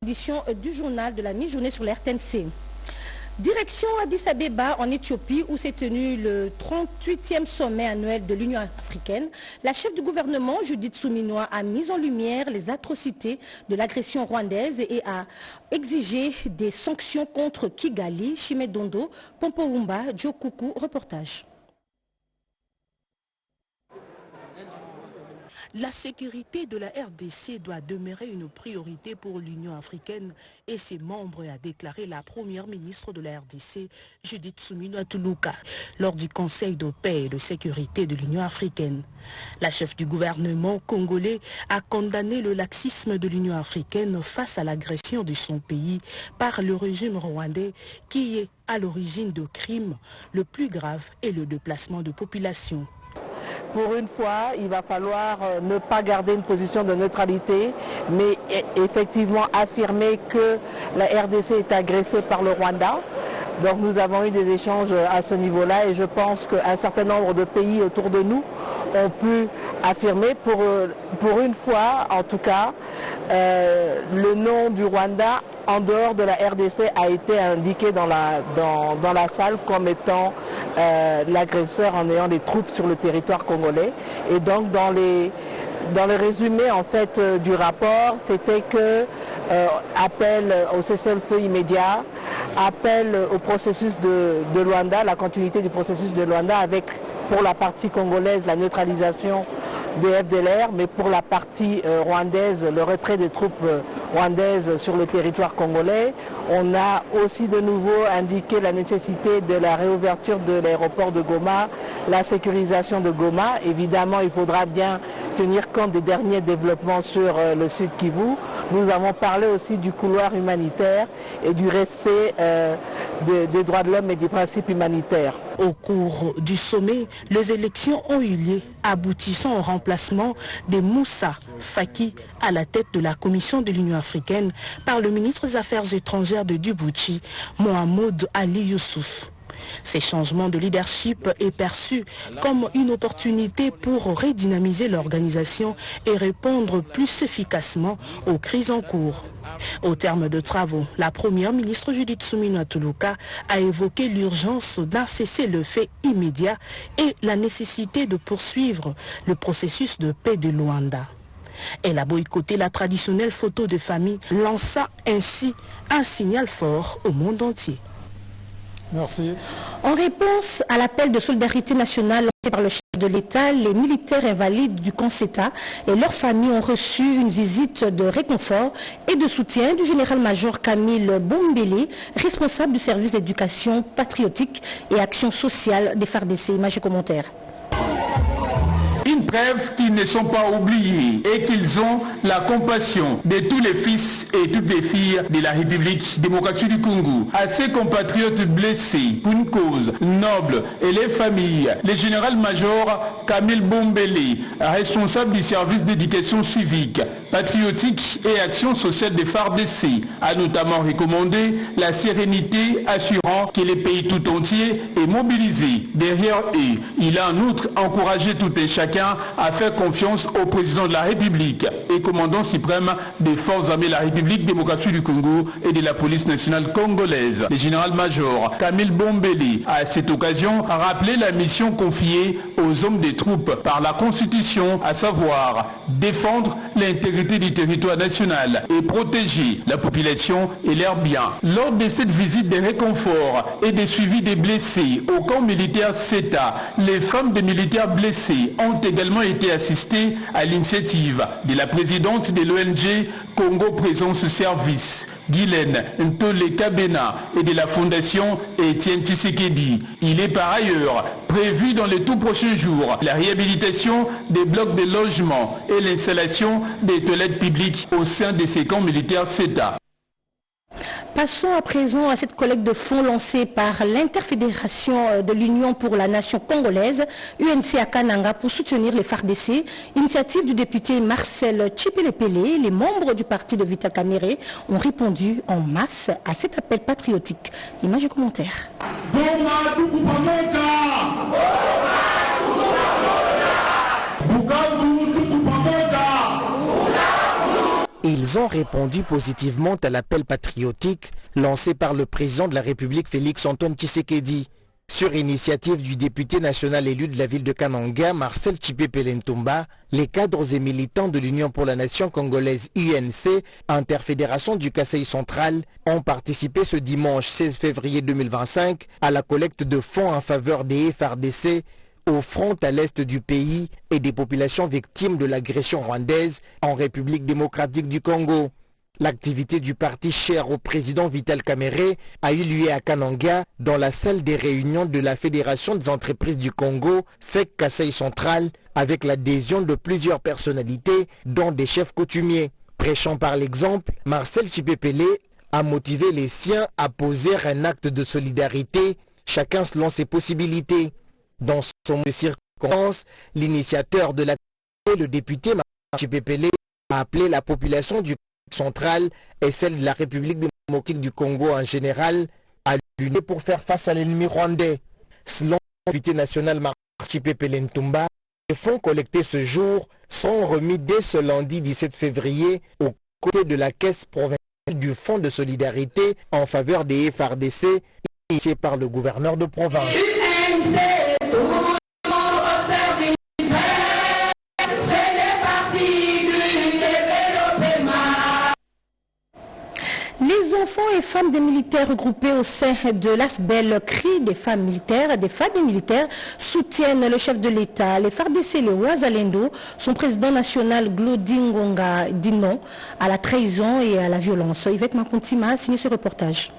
Édition du journal de la mi-journée sur l'RTNC. Direction Addis Abeba en Éthiopie où s'est tenu le 38e sommet annuel de l'Union africaine. La chef du gouvernement, Judith Suminwa, a mis en lumière les atrocités de l'agression rwandaise et a exigé des sanctions contre Kigali. Chimedondo, Pompowumba, Djokuku, reportage. La sécurité de la RDC doit demeurer une priorité pour l'Union africaine et ses membres, a déclaré la première ministre de la RDC, Judith Suminwa Tuluka, lors du Conseil de paix et de sécurité de l'Union africaine. La chef du gouvernement congolais a condamné le laxisme de l'Union africaine face à l'agression de son pays par le régime rwandais qui est à l'origine de crimes. Le plus grave est le déplacement de population. Pour une fois, il va falloir ne pas garder une position de neutralité, mais effectivement affirmer que la RDC est agressée par le Rwanda. Donc nous avons eu des échanges à ce niveau-là et je pense qu'un certain nombre de pays autour de nous ont pu affirmer, pour une fois en tout cas, le nom du Rwanda en dehors de la RDC a été indiqué dans la salle comme étant l'agresseur en ayant des troupes sur le territoire congolais. Et donc dans les résumés en fait du rapport, c'était que appel au cessez-le-feu immédiat, appel au processus de Luanda, la continuité du processus de Luanda avec pour la partie congolaise la neutralisation des FDLR, mais pour la partie rwandaise, le retrait des troupes rwandaises sur le territoire congolais. On a aussi de nouveau indiqué la nécessité de la réouverture de l'aéroport de Goma, la sécurisation de Goma. Évidemment, il faudra bien tenir compte des derniers développements sur le Sud Kivu. Nous avons parlé aussi du couloir humanitaire et du respect des droits de l'homme et des principes humanitaires. Au cours du sommet, les élections ont eu lieu, aboutissant au remplacement de Moussa Faki à la tête de la Commission de l'Union africaine par le ministre des Affaires étrangères de Djibouti, Mohamed Ali Youssouf. Ces changements de leadership est perçu comme une opportunité pour redynamiser l'organisation et répondre plus efficacement aux crises en cours. Au terme de travaux, la première ministre Judith Suminwa Tuluka a évoqué l'urgence d'un cessez-le-feu immédiat et la nécessité de poursuivre le processus de paix de Luanda. Elle a boycotté la traditionnelle photo de famille, lançant ainsi un signal fort au monde entier. Merci. En réponse à l'appel de solidarité nationale lancé par le chef de l'État, les militaires invalides du CONSETA et leurs familles ont reçu une visite de réconfort et de soutien du général-major Camille Bombele, responsable du service d'éducation patriotique et action sociale des FARDC. Images et commentaires. Une preuve qu'ils ne sont pas oubliés et qu'ils ont la compassion de tous les fils et toutes les filles de la République démocratique du Congo. À ces compatriotes blessés pour une cause noble et les familles, le général-major Camille Bombele, responsable du service d'éducation civique, patriotique et action sociale des FARDC, a notamment recommandé la sérénité, assurant que le pays tout entier est mobilisé derrière eux. Il a en outre encouragé tout et chacun à faire confiance au président de la République et commandant suprême des forces armées de la République démocratique du Congo et de la police nationale congolaise. Le général-major Camille Bombele a à cette occasion rappelé la mission confiée aux hommes des troupes par la Constitution, à savoir défendre l'intégrité du territoire national et protéger la population et leurs biens. Lors de cette visite de réconfort et de suivi des blessés au camp militaire CETA, les femmes des militaires blessés ont également été assistées à l'initiative de la présidente de l'ONG Congo Présence Service, Guylaine Ntole Kabena, et de la fondation Etienne Tshisekedi. Il est par ailleurs prévu dans les tout prochains jours la réhabilitation des blocs de logement et l'installation des toilettes publiques au sein de ces camps militaires CETA. Passons à présent à cette collecte de fonds lancée par l'Interfédération de l'Union pour la Nation congolaise, UNC à Kananga, pour soutenir les FARDC. Initiative du député Marcel Tchipelepele. Les membres du parti de Vital Kamerhe ont répondu en masse à cet appel patriotique. Images et commentaires. Ils ont répondu positivement à l'appel patriotique lancé par le président de la République Félix-Antoine Tshisekedi. Sur initiative du député national élu de la ville de Kananga, Marcel Tshipepele Ntumba, les cadres et militants de l'Union pour la Nation congolaise UNC, interfédération du Kasaï central, ont participé ce dimanche 16 février 2025 à la collecte de fonds en faveur des FARDC au front à l'est du pays et des populations victimes de l'agression rwandaise en République démocratique du Congo. L'activité du parti cher au président Vital Kamerhe a eu lieu à Kananga dans la salle des réunions de la Fédération des entreprises du Congo, FEC Kasaï central, avec l'adhésion de plusieurs personnalités, dont des chefs coutumiers. Prêchant par l'exemple, Marcel Tshipepele a motivé les siens à poser un acte de solidarité, chacun selon ses possibilités. Dans son circonstance, l'initiateur de l'activité, le député Marcel Tshipepele, a appelé la population du centrale et celle de la République démocratique du Congo en général à l'unir pour faire face à l'ennemi rwandais. Selon le député national Marcel Tshipepele Ntumba, les fonds collectés ce jour seront remis dès ce lundi 17 février aux côtés de la caisse provinciale du Fonds de solidarité en faveur des FARDC initié par le gouverneur de province. Les enfants et femmes des militaires regroupés au sein de l'ASBEL CRI des femmes militaires, des familles militaires, soutiennent le chef de l'État. Les FARDC et les Wazalendo, son président national Glodin Ngonga dit non à la trahison et à la violence. Yvette Makontima a signé ce reportage.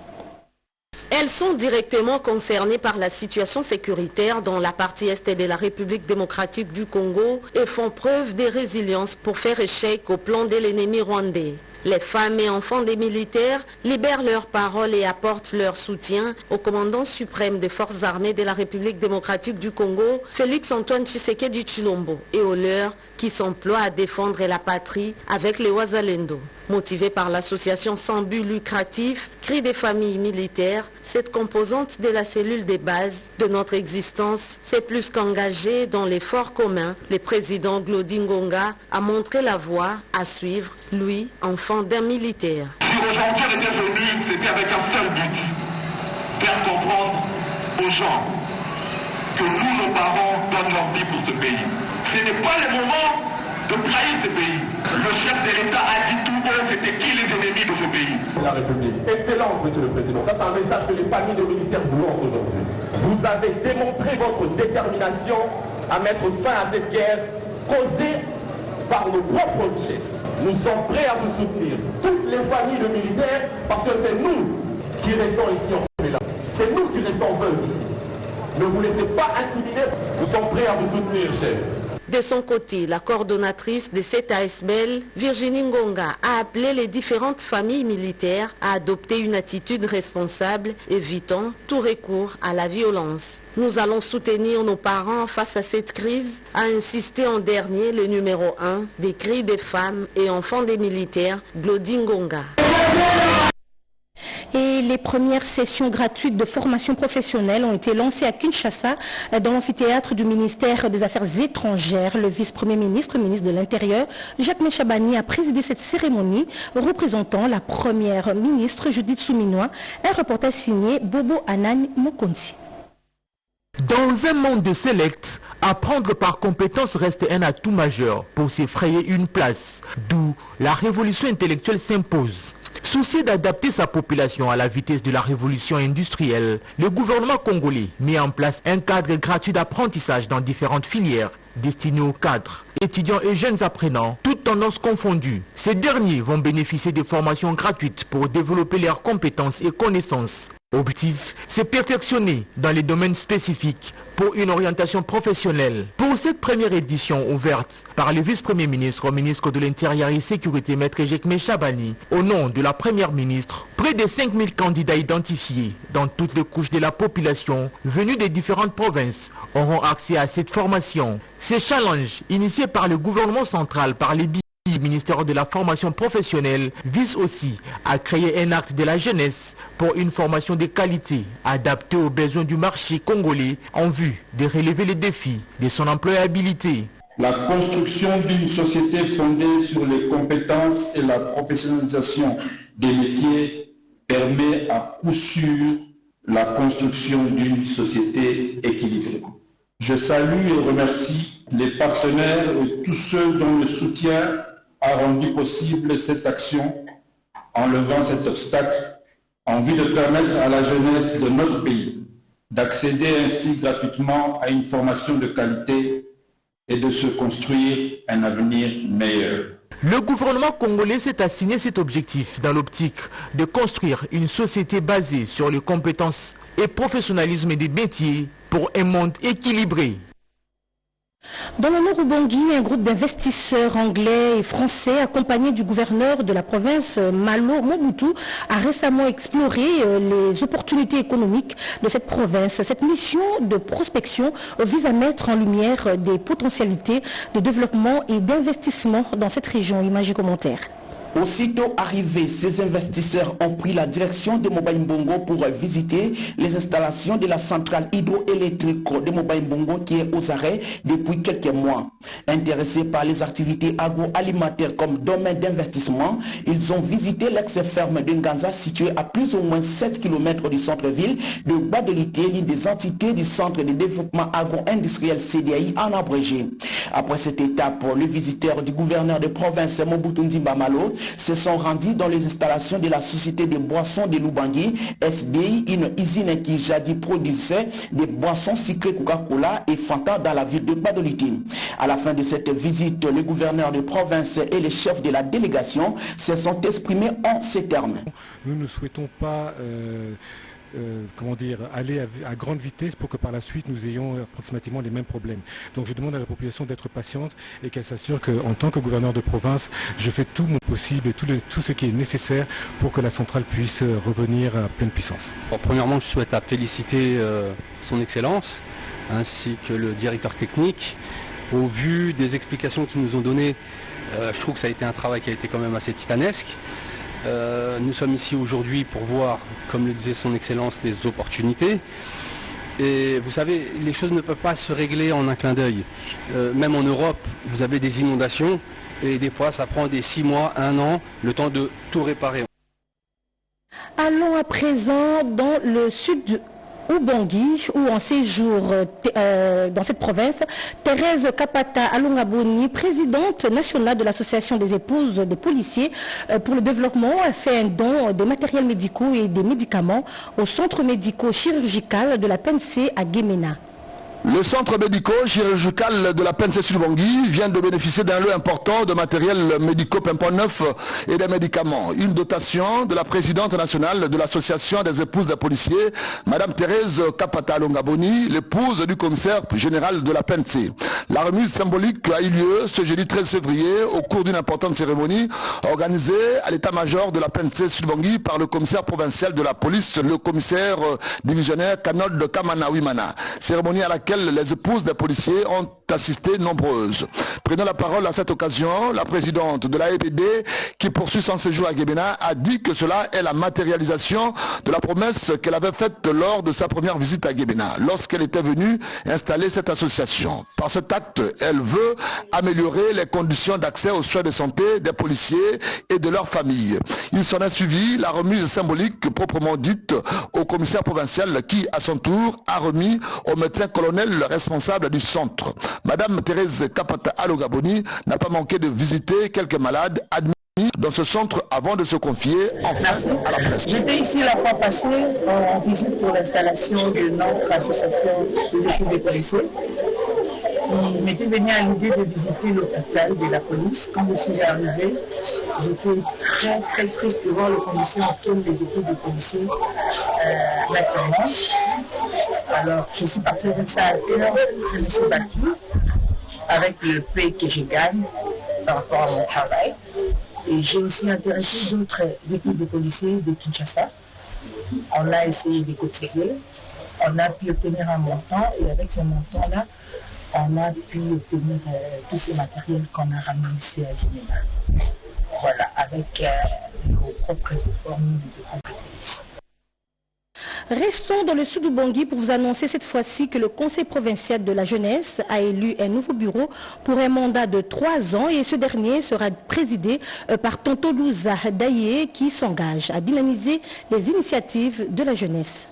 Elles sont directement concernées par la situation sécuritaire dans la partie est de la République démocratique du Congo et font preuve de résilience pour faire échec au plan de l'ennemi rwandais. Les femmes et enfants des militaires libèrent leurs paroles et apportent leur soutien au commandant suprême des forces armées de la République démocratique du Congo, Félix-Antoine Tshisekedi Tshilombo, et aux leurs qui s'emploient à défendre la patrie avec les Wazalendo. Motivée par l'association sans but lucratif CRI des familles militaires, cette composante de la cellule des bases de notre existence s'est plus qu'engagée dans l'effort commun. Le président Glodin Ngonga a montré la voie à suivre, lui, enfant d'un militaire. Si aujourd'hui on était venu, c'était avec un seul but, faire comprendre aux gens que nous, nos parents, donnent leur vie pour ce pays. Ce n'est pas le moment de trahir ce pays. Le chef de l'État a dit tout haut, c'était qui les ennemis de ce pays? La République. Excellence, monsieur le Président. Ça, c'est un message que les familles de militaires vous lancent aujourd'hui. Vous avez démontré votre détermination à mettre fin à cette guerre causée par nos propres richesses. Nous sommes prêts à vous soutenir, toutes les familles de militaires, parce que c'est nous qui restons ici en fait là. C'est nous qui restons veuves ici. Ne vous laissez pas intimider. Nous sommes prêts à vous soutenir, chef. De son côté, la coordonnatrice de cette ASBEL, Virginie Ngonga, a appelé les différentes familles militaires à adopter une attitude responsable, évitant tout recours à la violence. Nous allons soutenir nos parents face à cette crise, a insisté en dernier le numéro 1 des cris des femmes et enfants des militaires, Glodin Ngonga. Et les premières sessions gratuites de formation professionnelle ont été lancées à Kinshasa dans l'amphithéâtre du ministère des Affaires étrangères. Le vice-premier ministre, ministre de l'Intérieur, Jacques Méchabani, a présidé cette cérémonie représentant la première ministre Judith Souminois. Un reportage signé Bobo Anani Mokonzi. Dans un monde de select, apprendre par compétence reste un atout majeur pour s'effrayer une place, d'où la révolution intellectuelle s'impose. Soucié d'adapter sa population à la vitesse de la révolution industrielle, le gouvernement congolais met en place un cadre gratuit d'apprentissage dans différentes filières destinées aux cadres, étudiants et jeunes apprenants, toutes tendances confondues. Ces derniers vont bénéficier de formations gratuites pour développer leurs compétences et connaissances. Objectif, c'est perfectionner dans les domaines spécifiques pour une orientation professionnelle. Pour cette première édition ouverte par le vice-premier ministre au ministre de l'Intérieur et Sécurité, Maître Jacques Méchabani, au nom de la première ministre, près de 5000 candidats identifiés dans toutes les couches de la population venus des différentes provinces auront accès à cette formation. Ces challenges, initiés par le gouvernement central par les le ministère de la formation professionnelle vise aussi à créer un acte de la jeunesse pour une formation de qualité adaptée aux besoins du marché congolais en vue de relever les défis de son employabilité. La construction d'une société fondée sur les compétences et la professionnalisation des métiers permet à coup sûr la construction d'une société équilibrée. Je salue et remercie les partenaires et tous ceux dont le soutien a rendu possible cette action en levant cet obstacle en vue de permettre à la jeunesse de notre pays d'accéder ainsi gratuitement à une formation de qualité et de se construire un avenir meilleur. Le gouvernement congolais s'est assigné cet objectif dans l'optique de construire une société basée sur les compétences et professionnalisme des métiers pour un monde équilibré. Dans le nord Ubangui, un groupe d'investisseurs anglais et français accompagné du gouverneur de la province Malo Mobutu a récemment exploré les opportunités économiques de cette province. Cette mission de prospection vise à mettre en lumière des potentialités de développement et d'investissement dans cette région. Images et commentaires. Aussitôt arrivés, ces investisseurs ont pris la direction de Moba-Mbongo pour visiter les installations de la centrale hydroélectrique de Moba-Mbongo qui est aux arrêts depuis quelques mois. Intéressés par les activités agroalimentaires comme domaine d'investissement, ils ont visité l'ex-ferme de Nganza située à plus ou moins 7 km du centre-ville de Badelité, l'une des entités du centre de développement agro-industriel CDAI en abrégé. Après cette étape, le visiteur du gouverneur de province Mobutu Nzimba Malo se sont rendus dans les installations de la société des boissons de Lubangui, SBI, une usine qui jadis produisait des boissons sucrées Coca-Cola et Fanta dans la ville de Badoliti. À la fin de cette visite, le gouverneur de province et les chefs de la délégation se sont exprimés en ces termes. Nous ne souhaitons pas aller à grande vitesse pour que par la suite nous ayons approximativement les mêmes problèmes. Donc je demande à la population d'être patiente et qu'elle s'assure qu'en tant que gouverneur de province, je fais tout mon possible et tout ce qui est nécessaire pour que la centrale puisse revenir à pleine puissance. Bon, premièrement, je souhaite féliciter son Excellence ainsi que le directeur technique. Au vu des explications qu'ils nous ont données, je trouve que ça a été un travail qui a été quand même assez titanesque. Nous sommes ici aujourd'hui pour voir, comme le disait son Excellence, les opportunités. Et vous savez, les choses ne peuvent pas se régler en un clin d'œil. Même en Europe, vous avez des inondations et des fois ça prend des 6 mois, 1 an, le temps de tout réparer. Allons à présent dans le sud Ubangui, où en séjour dans cette province, Thérèse Kapata Alongaboni, présidente nationale de l'association des épouses des policiers pour le développement, a fait un don de matériels médicaux et des médicaments au centre médico-chirurgical de la PNC à Guémena. Le centre médico-chirurgical de la PNC Sud-Ubangui vient de bénéficier d'un lot important de matériel médico pimpon neuf et des médicaments. Une dotation de la présidente nationale de l'association des épouses des policiers, Madame Thérèse Kapata Alongaboni, l'épouse du commissaire général de la PNC. La remise symbolique a eu lieu ce jeudi 13 février au cours d'une importante cérémonie organisée à l'état-major de la PNC Sud-Ubangui par le commissaire provincial de la police, le commissaire divisionnaire Kanod Kamana Wimana. Cérémonie à laquelle les épouses des policiers ont assisté nombreuses. Prenant la parole à cette occasion, la présidente de l'AEPD, qui poursuit son séjour à Guémena, a dit que cela est la matérialisation de la promesse qu'elle avait faite lors de sa première visite à Guémena, lorsqu'elle était venue installer cette association. Par cet acte, elle veut améliorer les conditions d'accès aux soins de santé des policiers et de leurs familles. Il s'en a suivi la remise symbolique proprement dite au commissaire provincial qui, à son tour, a remis au médecin-colonel responsable du centre. Madame Thérèse Kapata Alongaboni n'a pas manqué de visiter quelques malades admis dans ce centre avant de se confier enfin à la presse. J'étais ici la fois passée en visite pour l'installation de notre association des épouses des policiers. Il m'était venu à l'idée de visiter l'hôpital de la police. Quand je suis arrivée, j'étais très très triste de voir les conditions auxquelles les épouses des policiers maintenant. Alors je suis partie avec ça à cœur, je me suis battue avec le paix que je gagne par rapport à mon travail. Et j'ai aussi intéressé d'autres épouses de policiers de Kinshasa. On a essayé de cotiser, on a pu obtenir un montant et avec ce montant-là, on a pu obtenir tous ces matériels qu'on a ramenés ici à Guinée. Voilà, avec nos propres efforts, nous les épouses de police. Restons dans le sud Ubangi pour vous annoncer cette fois-ci que le Conseil provincial de la jeunesse a élu un nouveau bureau pour un mandat de 3 ans et ce dernier sera présidé par Tonto Louza Daye qui s'engage à dynamiser les initiatives de la jeunesse.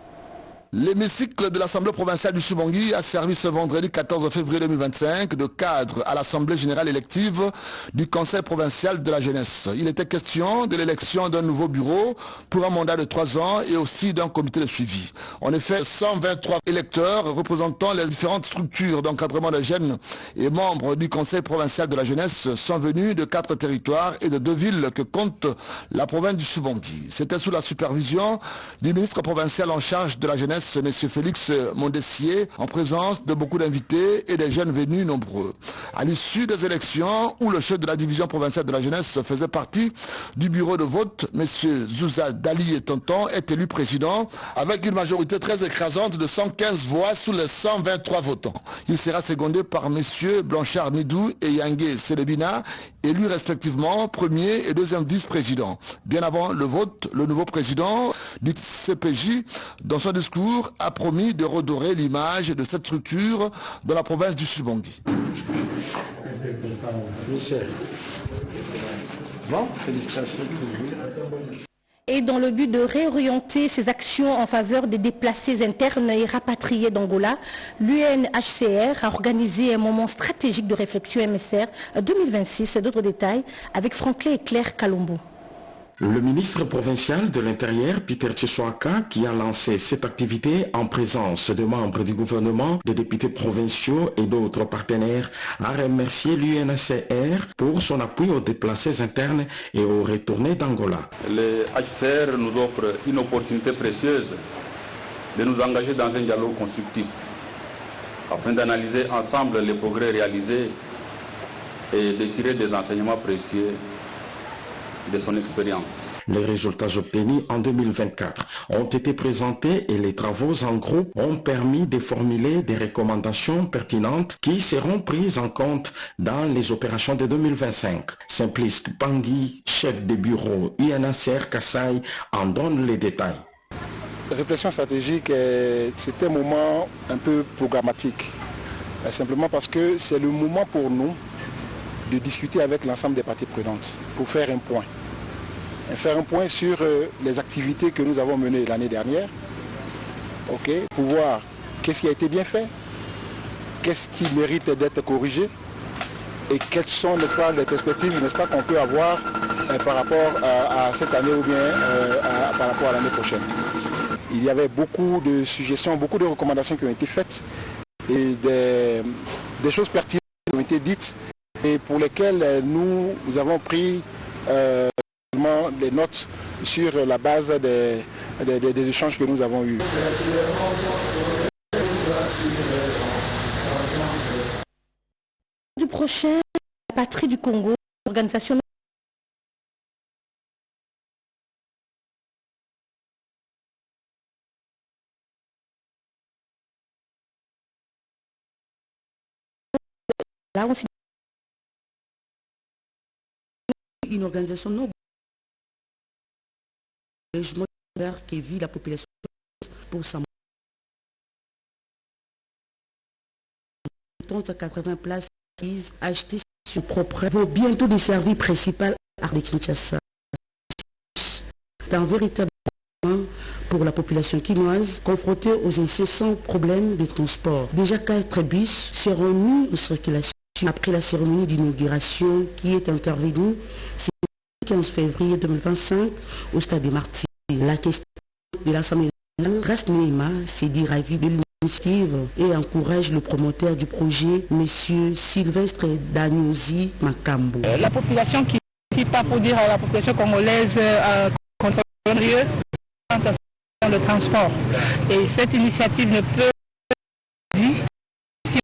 L'hémicycle de l'Assemblée provinciale du Chibangui a servi ce vendredi 14 février 2025 de cadre à l'Assemblée générale élective du Conseil provincial de la jeunesse. Il était question de l'élection d'un nouveau bureau pour un mandat de 3 ans et aussi d'un comité de suivi. En effet, 123 électeurs représentant les différentes structures d'encadrement des jeunes et membres du Conseil provincial de la jeunesse sont venus de 4 territoires et de 2 villes que compte la province du Chibangui. C'était sous la supervision du ministre provincial en charge de la jeunesse, M. Félix Mondessier, en présence de beaucoup d'invités et des jeunes venus nombreux. À l'issue des élections, où le chef de la division provinciale de la jeunesse faisait partie du bureau de vote, M. Zouza Dali et Tonton est élu président avec une majorité très écrasante de 115 voix sous les 123 votants. Il sera secondé par M. Blanchard Midou et Yangué Selebina, élus respectivement premier et deuxième vice-président. Bien avant le vote, le nouveau président du CPJ, dans son discours, a promis de redorer l'image de cette structure dans la province du Chibangui. Et dans le but de réorienter ses actions en faveur des déplacés internes et rapatriés d'Angola, l'UNHCR a organisé un moment stratégique de réflexion MSR 2026. D'autres détails avec Franklin et Claire Kalombo. Le ministre provincial de l'Intérieur, Peter Tchesouaka, qui a lancé cette activité en présence de membres du gouvernement, de députés provinciaux et d'autres partenaires, a remercié l'UNHCR pour son appui aux déplacés internes et aux retournés d'Angola. Le HCR nous offre une opportunité précieuse de nous engager dans un dialogue constructif afin d'analyser ensemble les progrès réalisés et de tirer des enseignements précieux de son expérience. Les résultats obtenus en 2024 ont été présentés et les travaux en groupe ont permis de formuler des recommandations pertinentes qui seront prises en compte dans les opérations de 2025. Simplice Pangui, chef de bureau UNHCR Kassai, en donne les détails. La réflexion stratégique, c'est un moment un peu programmatique. Simplement parce que c'est le moment pour nous de discuter avec l'ensemble des parties prenantes pour faire un point. Faire un point sur les activités que nous avons menées l'année dernière, pour voir qu'est-ce qui a été bien fait, qu'est-ce qui mérite d'être corrigé et quelles sont, n'est-ce pas, les perspectives, n'est-ce pas, qu'on peut avoir par rapport à cette année ou bien par rapport à l'année prochaine. Il y avait beaucoup de suggestions, beaucoup de recommandations qui ont été faites et des choses pertinentes qui ont été dites et pour lesquelles nous avons pris des notes sur la base des échanges que nous avons eus. Du prochain, la patrie du Congo, organisation là, une organisation non qui vit la population pour sa 80 places achetées sur propre vaut bientôt desservir principal art de Kinshasa. C'est un véritable pour la population quinoise confrontée aux incessants problèmes de transport. Déjà 4 bus seront mis en circulation après la cérémonie d'inauguration qui est intervenue le 15 février 2025 au stade des Martyrs. La question de l'Assemblée nationale, Grace Neema, s'est dit ravie de l'initiative et encourage le promoteur du projet, M. Sylvestre Daniosi Makambo. La population qui n'est pas pour dire à la population congolaise contre le transport. Et cette initiative ne peut dire si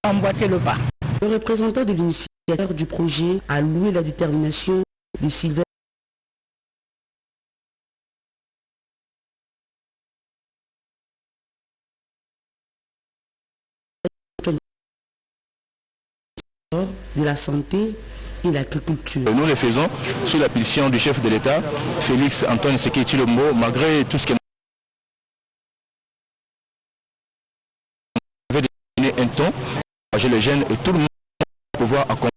on emboîter le pas. Le représentant de l'initiateur du projet a loué la détermination de Sylvestre de la santé et l'agriculture. Nous le faisons sous la position du chef de l'État, Félix Antoine Tshisekedi Tshilombo, malgré tout ce qui avait donné un ton, les jeunes et tout le monde pouvoir accompagner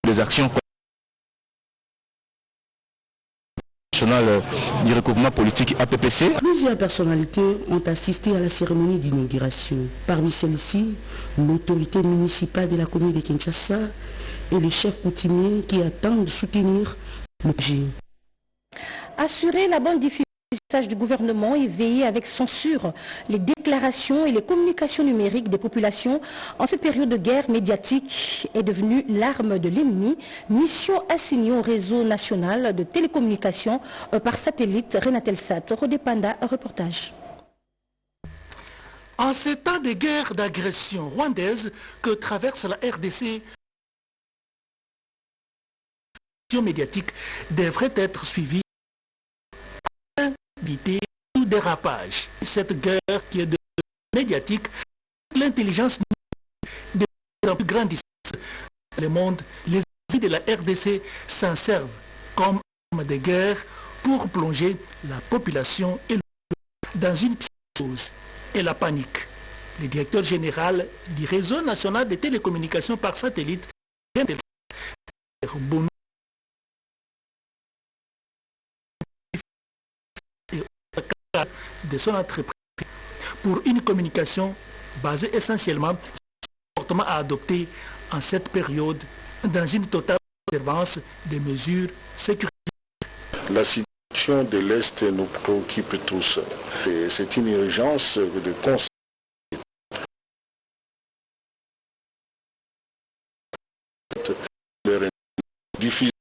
les actions du regroupement politique APPC. Plusieurs personnalités ont assisté à la cérémonie d'inauguration. Parmi celles-ci, l'autorité municipale de la commune de Kinshasa et le chef coutumier qui attend de soutenir le projet. Assurer la bonne diffusion du message du gouvernement et veiller avec censure les déclarations et les communications numériques des populations en cette période de guerre médiatique est devenue l'arme de l'ennemi. Mission assignée au réseau national de télécommunications par satellite Renatelsat. Rodépanda, reportage. En ces temps de guerre d'agression rwandaise que traverse la RDC, médiatique devrait être suivie d'éviter tout dérapage. Cette guerre qui est médiatique, l'intelligence de plus grande distance dans le monde, les amis de la RDC s'en servent comme arme de guerre pour plonger la population et dans une psychose et la panique. Le directeur général du réseau national de télécommunications par satellite de son entreprise pour une communication basée essentiellement sur le comportement à adopter en cette période dans une totale observance des mesures sécuritaires. La situation de l'Est nous préoccupe tous. C'est une urgence de constater leur difficile.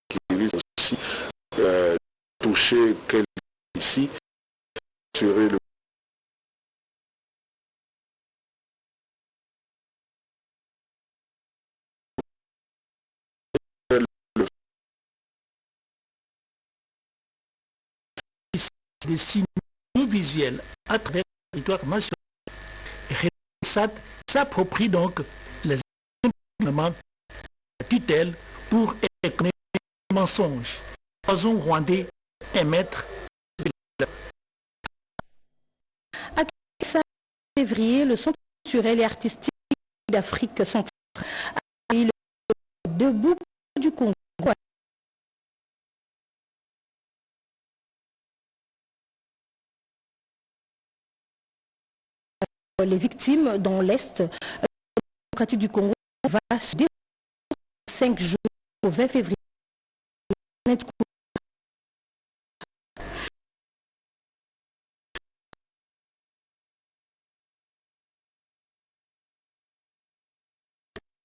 Qui vise aussi toucher quelqu'un ici, assurer le des signes visuels à travers le territoire national. RENATELSAT s'approprie donc les éléments de la tutelle pour éclairer les mensonges. L'oison rwandais émettre à février, le Centre culturel et artistique d'Afrique centrale a eu le debout du Congo. Les victimes dans l'Est démocratique du Congo va se dérouler 5 jours au 20 février.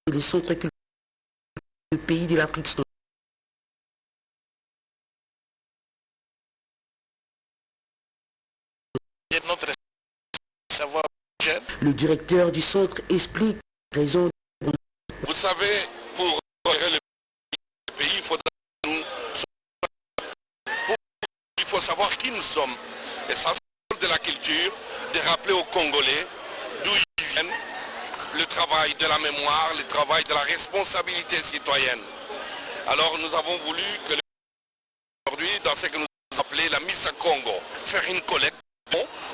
Les centres culturels du pays de l'Afrique centrale. Le directeur du centre explique les raisons. Vous savez, pour gérer le pays, il faut savoir qui nous sommes. Et ça, c'est de la culture, de rappeler aux Congolais d'où ils viennent, le travail de la mémoire, le travail de la responsabilité citoyenne. Alors nous avons voulu que aujourd'hui, dans ce que nous appelons la Missa Congo, faire une collecte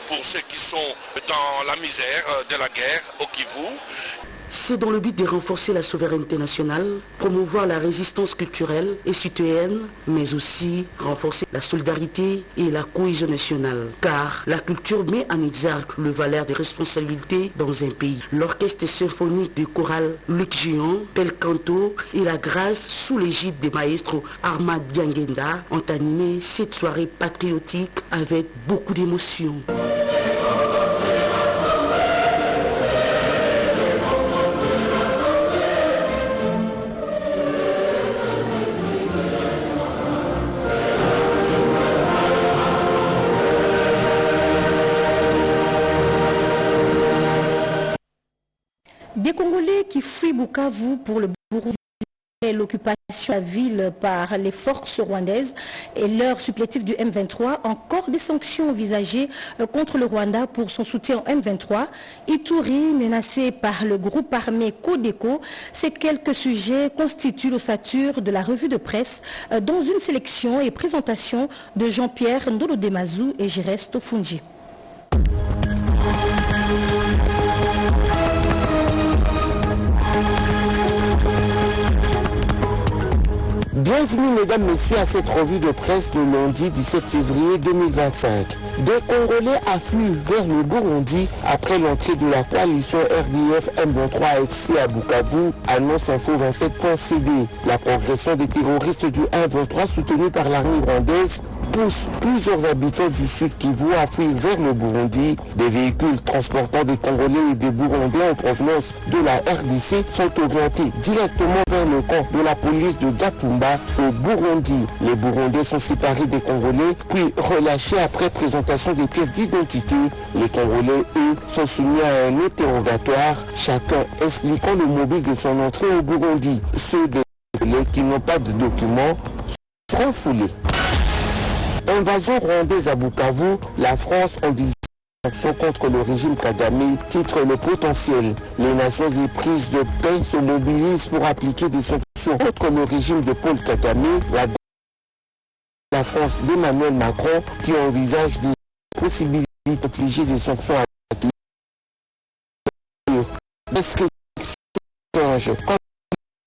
pour ceux qui sont dans la misère de la guerre au Kivu. C'est dans le but de renforcer la souveraineté nationale, promouvoir la résistance culturelle et citoyenne, mais aussi renforcer la solidarité et la cohésion nationale. Car la culture met en exergue le valeur des responsabilités dans un pays. L'orchestre symphonique du choral Luc Géant, Pelcanto et la Grâce sous l'égide des maestros Armad Diangenda ont animé cette soirée patriotique avec beaucoup d'émotion. Des Congolais qui fuient Bukavu pour le Burundi et l'occupation de la ville par les forces rwandaises et leur supplétif du M23, encore des sanctions envisagées contre le Rwanda pour son soutien au M23. Ituri, menacé par le groupe armé Codeco, ces quelques sujets constituent l'ossature de la revue de presse dans une sélection et présentation de Jean-Pierre Ndolodemazou et Girès Tofunji. Bienvenue mesdames, messieurs à cette revue de presse de lundi 17 février 2025. Des Congolais affluent vers le Burundi après l'entrée de la coalition RDF M23 AFC à Bukavu, annonce Info27.cd. La progression des terroristes du M23 soutenus par l'armée rwandaise pousse plusieurs habitants du Sud Kivu à fuir vers le Burundi. Des véhicules transportant des Congolais et des Burundais en provenance de la RDC sont orientés directement vers le camp de la police de Gatumba au Burundi. Les Burundais sont séparés des Congolais puis relâchés après présentation des pièces d'identité. Les Congolais, eux, sont soumis à un interrogatoire, chacun expliquant le mobile de son entrée au Burundi. Ceux des Congolais qui n'ont pas de documents seront foulés. Invasion rwandaise à Bukavu, la France en disant sanctions contre le régime Kagame, titre le potentiel. Les nations éprises de paix se mobilisent pour appliquer des sanctions contre le régime de Paul Kagame, la France d'Emmanuel Macron qui envisage des possibilités d'infliger des sanctions à la restrictions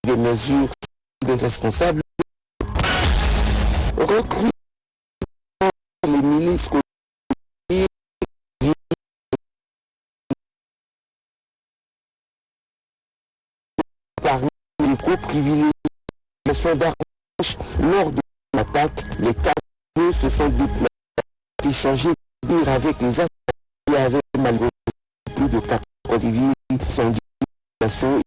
des mesures des responsables recrutent les milices parmi les groupes privilégiés les soldats lors de l'attaque. Les 4 se sont déplacés, échangés avec les assaillants et avaient malgré plus de 4 civils sans discrimination.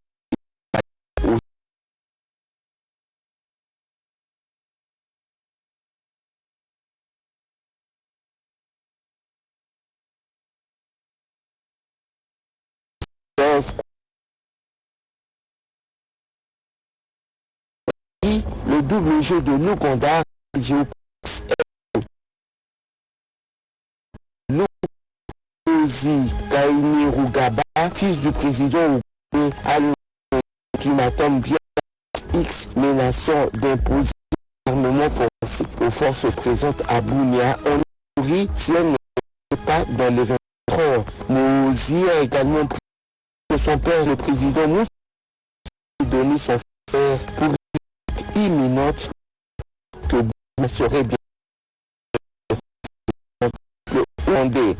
Le double jeu de l'Ouganda, Lukozi Kainerugaba, fils du président ougandais, a le ultimatum via X menaçant d'imposer l'armement forcé aux forces présentes à Bunia en Ituri si elles ne sont pas dans les 24 heures. Mozi a également pris que son père, le président Moussa, donné son frère pour imminente que Bunia serait bien le Rwandais.